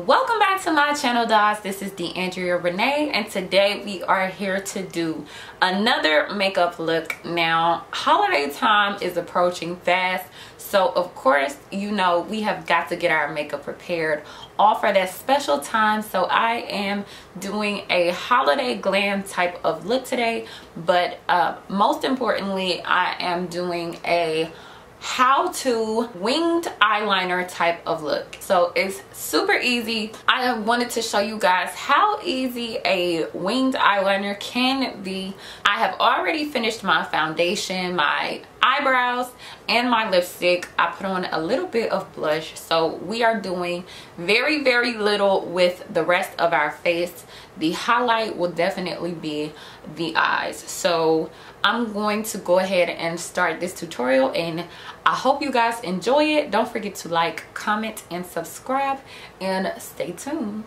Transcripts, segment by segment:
Welcome back to my channel, guys. This is D'Andrea Renee, and today we are here to do another makeup look. Now, holiday time is approaching fast, so of course, you know, we have got to get our makeup prepared all for that special time. So I am doing a holiday glam type of look today, but most importantly, I am doing a how-to winged eyeliner type of look. So it's super easy. I have wanted to show you guys how easy a winged eyeliner can be. I have already finished my foundation, my eyebrows, and my lipstick. I put on a little bit of blush, so we are doing very little with the rest of our face. The highlight will definitely be the eyes. So I'm going to go ahead and start this tutorial, and I hope you guys enjoy it. Don't forget to like, comment, and subscribe, and stay tuned.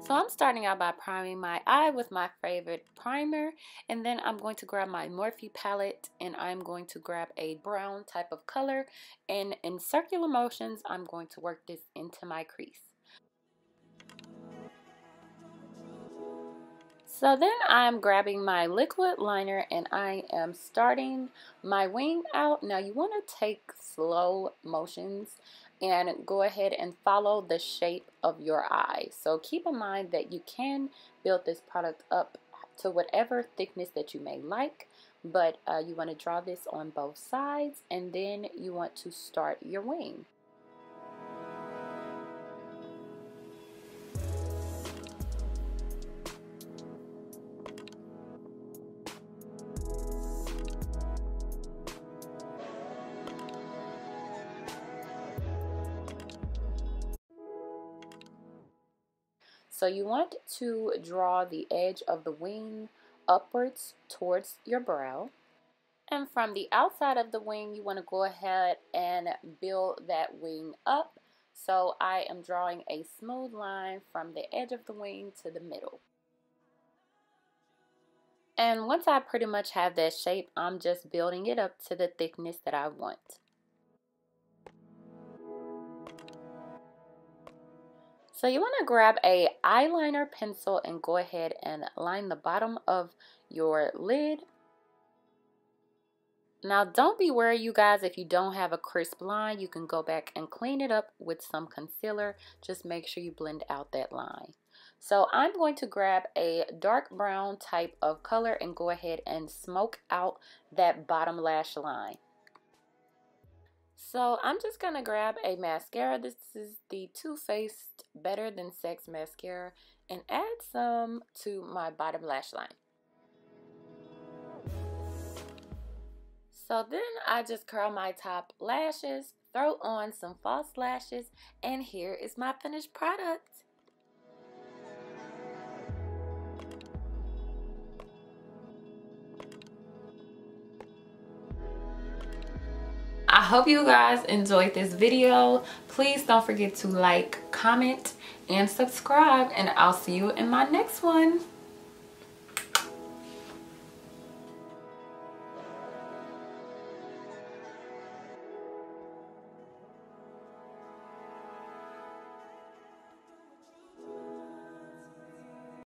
So I'm starting out by priming my eye with my favorite primer, and then I'm going to grab my Morphe palette, and I'm going to grab a brown type of color, and in circular motions I'm going to work this into my crease. So then I'm grabbing my liquid liner, and I am starting my wing out. Now you want to take slow motions and go ahead and follow the shape of your eye. So keep in mind that you can build this product up to whatever thickness that you may like, but you want to draw this on both sides, and then you want to start your wing. So you want to draw the edge of the wing upwards towards your brow. And from the outside of the wing, you want to go ahead and build that wing up. So I am drawing a smooth line from the edge of the wing to the middle. And once I pretty much have that shape, I'm just building it up to the thickness that I want. So you want to grab a eyeliner pencil and go ahead and line the bottom of your lid. Now don't be worried, you guys, if you don't have a crisp line. You can go back and clean it up with some concealer. Just make sure you blend out that line. So I'm going to grab a dark brown type of color and go ahead and smoke out that bottom lash line. So I'm just going to grab a mascara. This is the Too Faced Better Than Sex mascara, and add some to my bottom lash line. So then I just curl my top lashes, throw on some false lashes, and here is my finished product. I hope you guys enjoyed this video. Please don't forget to like, comment, and subscribe, and I'll see you in my next one.